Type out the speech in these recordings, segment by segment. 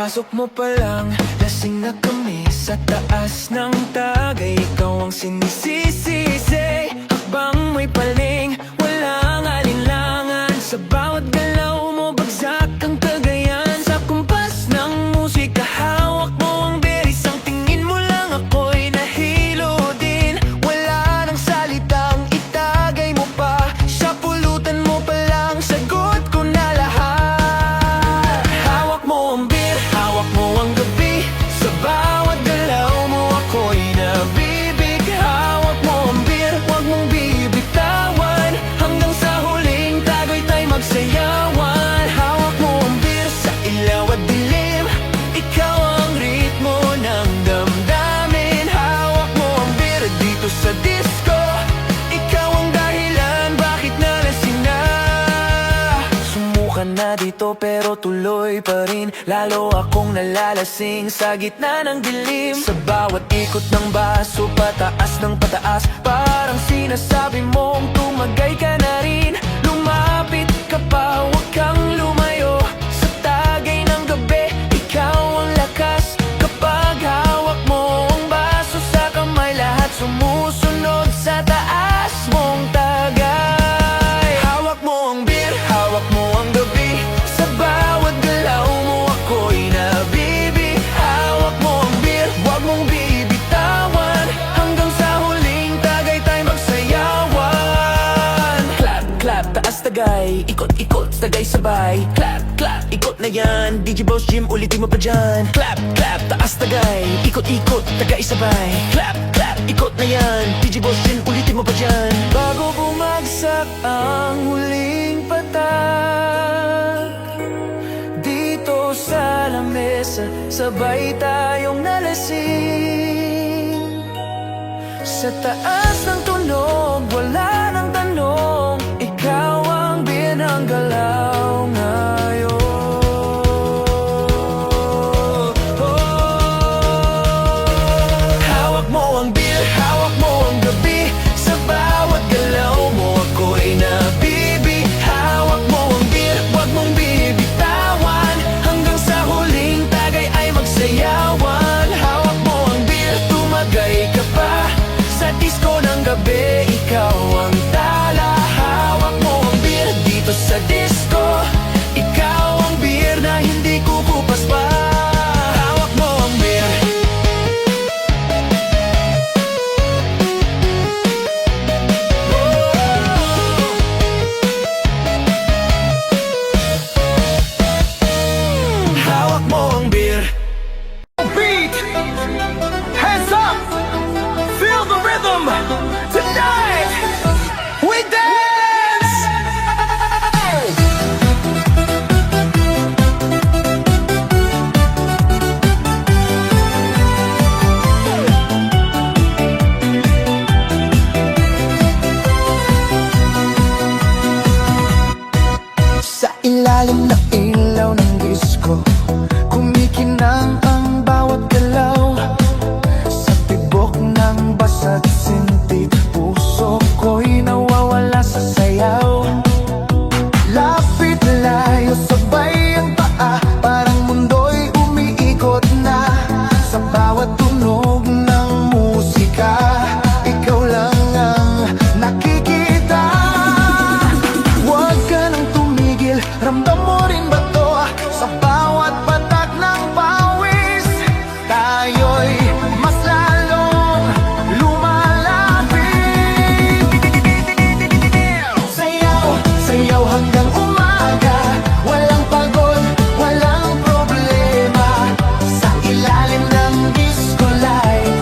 Pagpasok mo pa lang, lasing na kami sa taas ng tagay. Ikaw ang sinisisi, hakbang may paling, walang alinlangan. Sa bawat galaw mo, bagsak ang Cagayan. Sa kumpas ng musika, hawak mo ang beris. Ang tingin mo lang ako'y nahilo din. Wala nang salitang itagay mo pa. Sa pulutan mo pa lang, sagot ko na lahat. Hawak mo ang beer, hawak mo ang gabi. Sa bawat galaw mo, ako'y nabibig. Hawak mo ang beer, huwag mong bibitawan. Hanggang sa huling tago'y tayo magsayawan. Hawak mo ang beer sa ilaw at dilim. Ikaw ang ritmo ng damdamin. Hawak mo ang beer dito sa disco. Ikaw ang dahilan bakit nalasing na. Sumukan na dito pero tuloy pa rin. Lalo akong nalalasing sa gitna ng dilim. Sa bawat ikot ng baso, pataas ng pataas. Parang sinasabi mong tumagay ka na rin. Lumapit ka pa, huwag kang lumayo. Sa tagay ng gabi, ikaw ang lakas. Kapag hawak mo ang baso sa kamay, lahat sumusunod sa taas mong tagay. Hawak mo ang beer, hawak mo ang gabi. Sa bawat galaw mo, ako'y nabibig. Hawak mo ang beer, huwag mong bibitawan. Hanggang sa huling tagay tayo magsayawan. Clap, clap, taas tagay. Ikot, ikot, tagay sabay. Clap, clap, ikot na yan. DJ Boss Jim, ulitin mo pa dyan. Clap, clap, taas tagay. Ikot, ikot, tagay sabay. Clap, clap, ikot na yan. DJ Boss Jim, ulitin mo pa dyan. Bago bumagsak ang huling patak, dito sa lamesa, sabay tayong nalasing. Sa taas ng tunog, wala nang tanong. Ikaw ang binanggalaw ngayon. Hawak mo ang beer, hawak mo ang gabi. Sa bawat galaw mo, ako'y nabibig. Hawak mo ang beer, huwag mong bibitawan. Hanggang sa huling tagay ay magsayawan. Hawak mo ang beer, tumagay ka pa. Sa disco ng gabi, ikaw ang tala. Hawak mo ang beer dito sa disco. Ikaw ang beer na hindi kukupas pa. Hawak mo ang beer. Hawak mo ang beer. Beat, hands up, feel the rhythm. Tonight, we dance. Sa ilalim ng ilaw ng disco, kumikinang ang bawat galaw. Sa tibok ng basag sinti, puso ko'y nawawala sa sayaw. Lapit layo, sabay ang paa, parang mundo'y umiikot na. Sa bawat tunog ng musika, ikaw lang ang nakikita. Huwag ka nang tumigil, ramdam mo rin ba to? Sa bawat patak ng pawis, tayo'y mas lalong lumalapit. Sayaw, sayaw hanggang umaga. Walang pagod, walang problema. Sa ilalim ng disco light,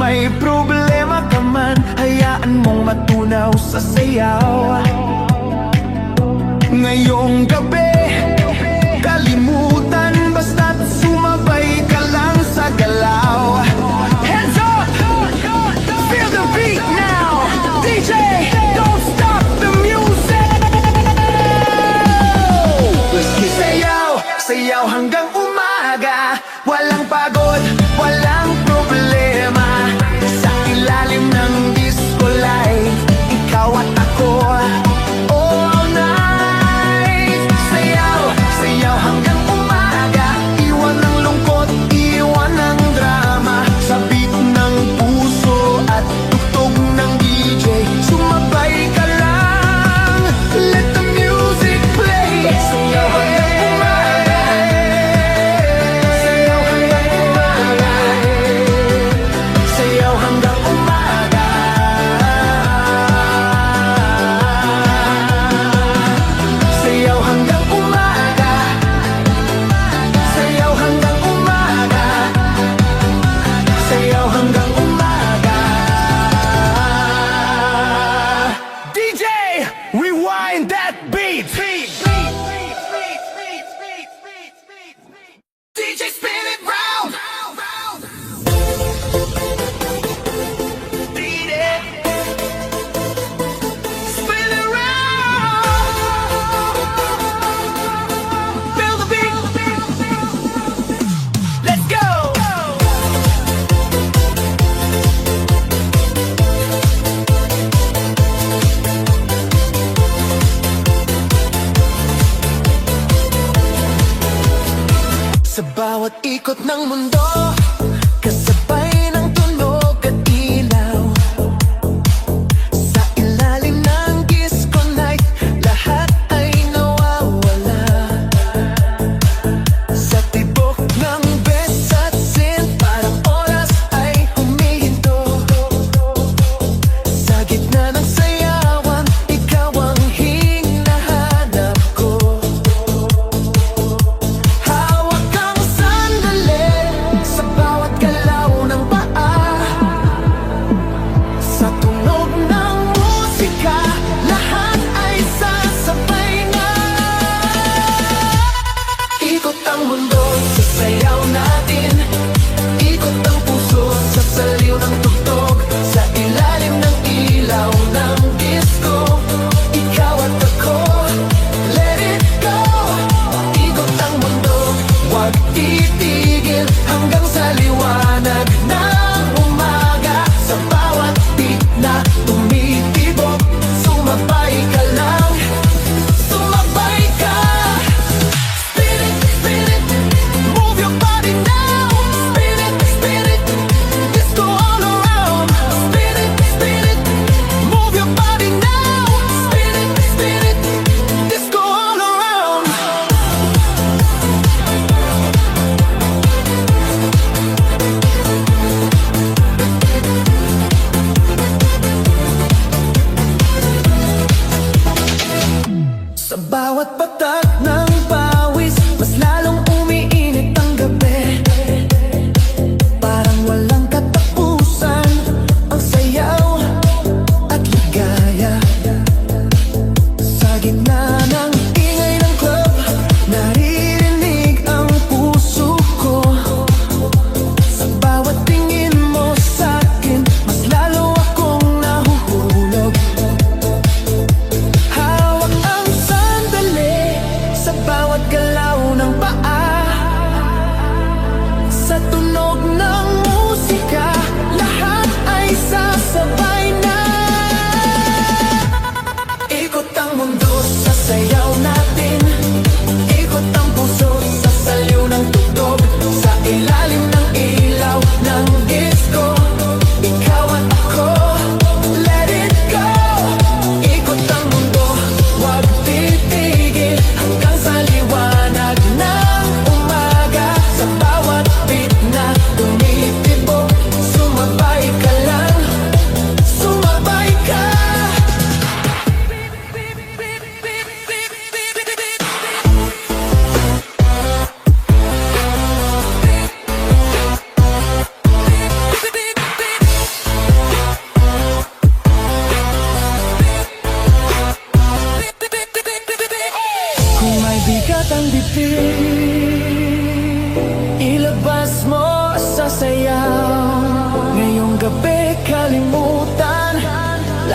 may problema ka man, hayaan mong matunaw sa sayaw. Ngayong gabi, kalimutan basta't sumabay ka lang sa galaw. Hands up! Feel the beat now! DJ, don't stop the music! Sayaw, sayaw hanggang umaga. Walang pagod, walang problema. Sa ilalim ng disco light, ikaw at ako, all night. Sayaw, sayaw hanggang umaga. Iwan ang lungkot, iwan ang drama. Sa beat ng puso at tugtog ng DJ, sumabay ka lang. Let the music play. Sayaw hanggang umaga. Sayaw hanggang umaga. Sayaw hanggang umaga. Sayaw hanggang umaga. Sayaw hanggang umaga. Sayaw hanggang umaga. DJ, rewind that beat. DJ, spin it round. Beat it. Spin it round. Feel the beat. Let's go. Sa bawat ikot ng mundo, kasabay ng tunog at ilaw. Sa ilalim ng disco night, lahat ay nawawala. Sa tibok ng best at sin, parang oras ay humihinto. Sa gitna ng sayawan, ikaw ang hinahanap ko. Hawak kang sandali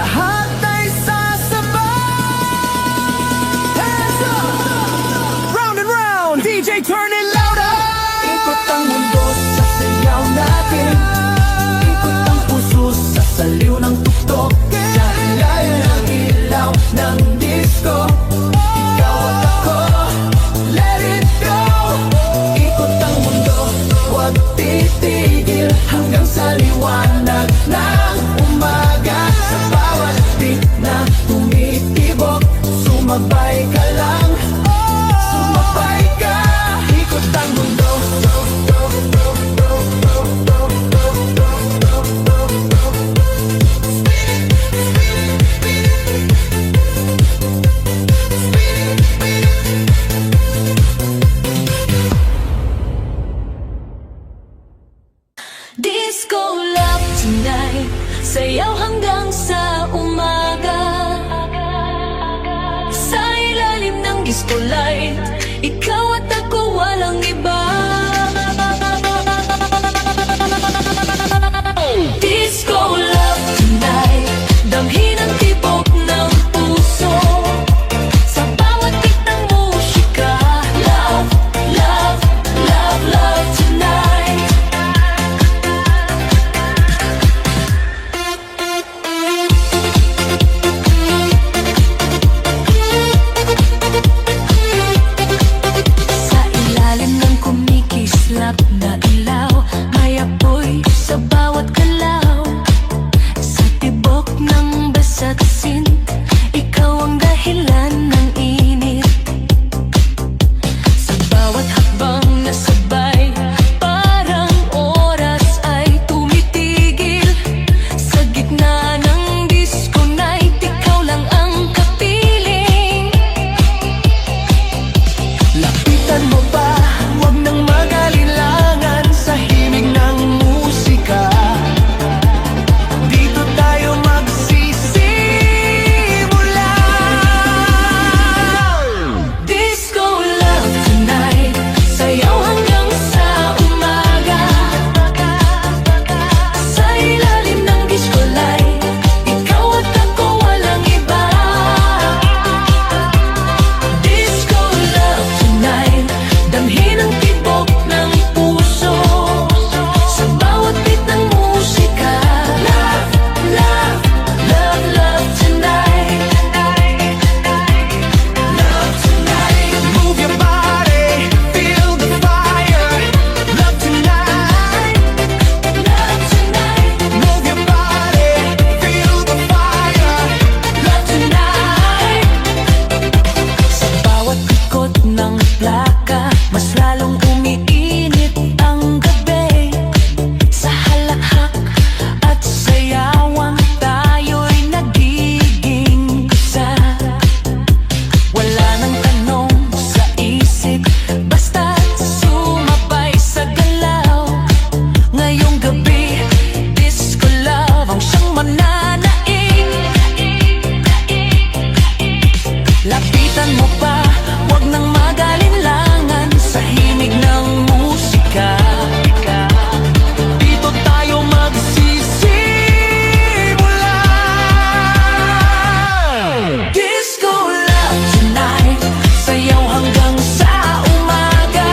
lahat ay sasabay. Hands up! Round and round, DJ turn it louder. Ikot ang mundo sa sayaw natin, ikot ang puso sa saliw ng tuktok. Sa ilalim ng ilaw ng disco, ikaw at ako, let it go. Ikot ang mundo, huwag titigil hanggang sa liwanag ng umaga. Sa bawat beat na tumitibok, sumabay ka lang, sumabay ka. Ikot ang mundo. Disco love tonight, sayaw hanggang sa umaga. Sa ilalim ng disco light, ikaw at ako walang iba. Disco love tonight, damhin ang tibok ng puso. Sa bawat beat ng musika, love, love, love, love tonight. Sa ilalim ng kumikislap na ilaw, may apoy sa bawat galaw. Sa tibok ng basa't sint, ikaw ang dahilan ng init. Sa bawat hakbang na sabay, parang oras ay tumitigil. Sa gitna ng disco night, ikaw lang ang kapiling. Lapitan mo pa, huwag nang mag-alilangan sa himig ng musika. Dito tayo magsisimula. Disco love tonight, sayaw hanggang sa umaga. Sa ilalim ng disco light, ikaw at ako walang iba. Disco love tonight, damhin ang tibok ng puso. Sa bawat beat ng musika, love, love, love, love tonight. Love tonight. Move your body, feel the fire. Love tonight. Love tonight. Move your body, feel the fire. Love tonight. Sa bawat ikot ng plaka, mas lalong umiinit ang gabi. Sa halakhak at sayawan, tayo'y nagiging isa. Wala nang tanong sa isip, basta't sumabay sa galaw. Ngayong gabi, disco love ang siyang mananaig. Lapitan mo pa, huwag nang mag-alinlangan sa himig ng musika. Dito tayo magsisimula. Disco love tonight, sayaw hanggang sa umaga.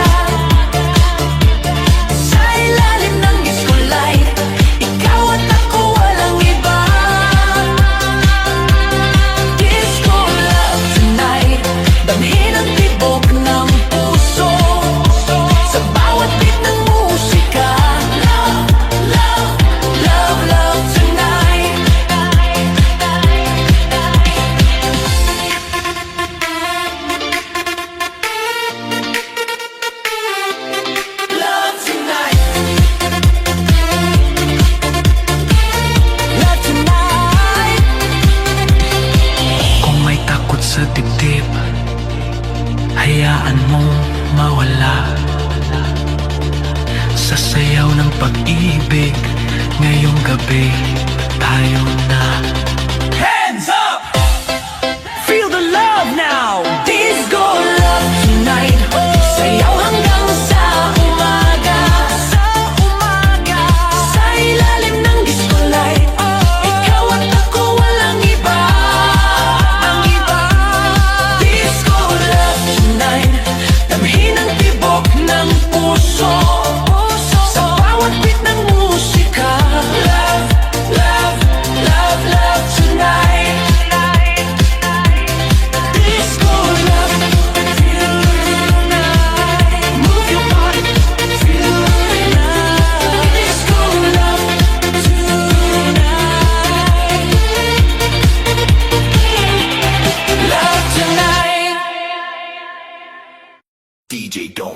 Sa ilalim ng disco light, ikaw at ako walang iba. Disco love tonight, damhin ang tibok ng puso. Sa bawat beat ng musika, love, love, love, love tonight. Love tonight. Love tonight. Kung may takot sa dibdib, hayaan mong mawala. Sa sayaw ng pag-ibig, ngayong gabi tayo na. Hands up! Feel the love now. Disco love tonight, sayaw hanggang sa umaga. Sa umaga. Sa ilalim ng disco light, ikaw at ako walang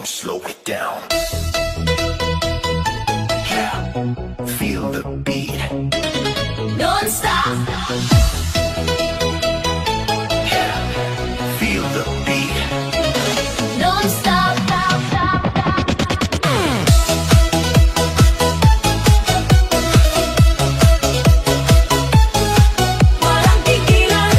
don't slow it down. Yeah, feel the beat. Non-stop. Yeah, feel the beat. Non-stop. Walang tigilan.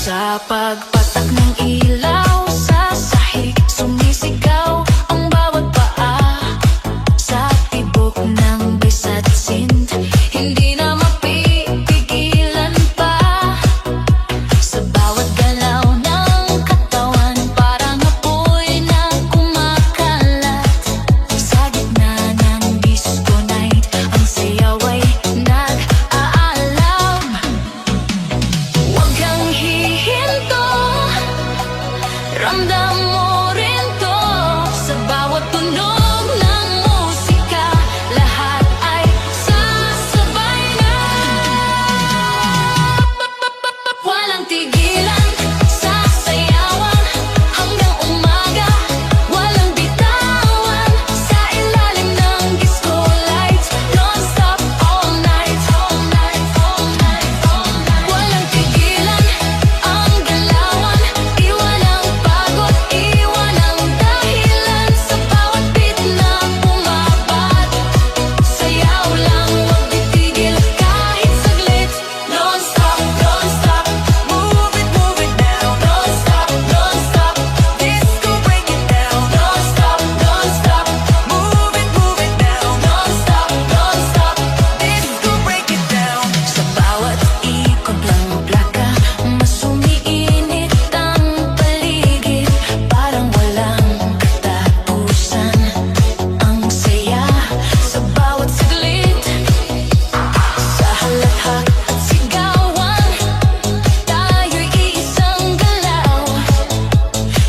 Sa pagpatak ng ilaw sa sahig, sumisigaw ang bawat paa. Sa tibok ng bisa't sind, hindi na mapipigilan pa. Sa bawat galaw ng katawan, parang apoy na kumakalat. Sa gitna ng disco night, ang sayaw ay nag-aalam. Huwag kang hihinto, ramdam mo rin to. Sa bawat tunog ng musika, lahat ay sasabay na. Walang tigilan sa sayawan, hanggang umaga, walang bitawan. Sa ilalim ng disco lights, non-stop all night, all night, all night, all night. Walang tigilan ang galawan, iwan ang pagod, iwan ang dahilan. Sa bawat beat na bumabat, sayaw lang, huwag titigil kahit saglit. Non-stop, non-stop, move it now. Non-stop, non-stop, disco break it down. Non-stop, non-stop, move it now. Non-stop, non-stop, disco break it down. Sa bawat ikot ng plaka, mas umiinit ang paligid. Parang walang katapusan ang saya sa bawat saglit. Sa halakhak at sigawan, tayo'y iisang galaw.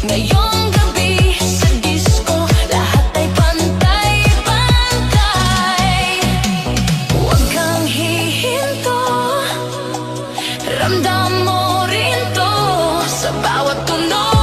Ngayong gabi sa disco, lahat ay pantay-pantay. Huwag kang hihinto, ramdam mo rin to. Sa bawat tunog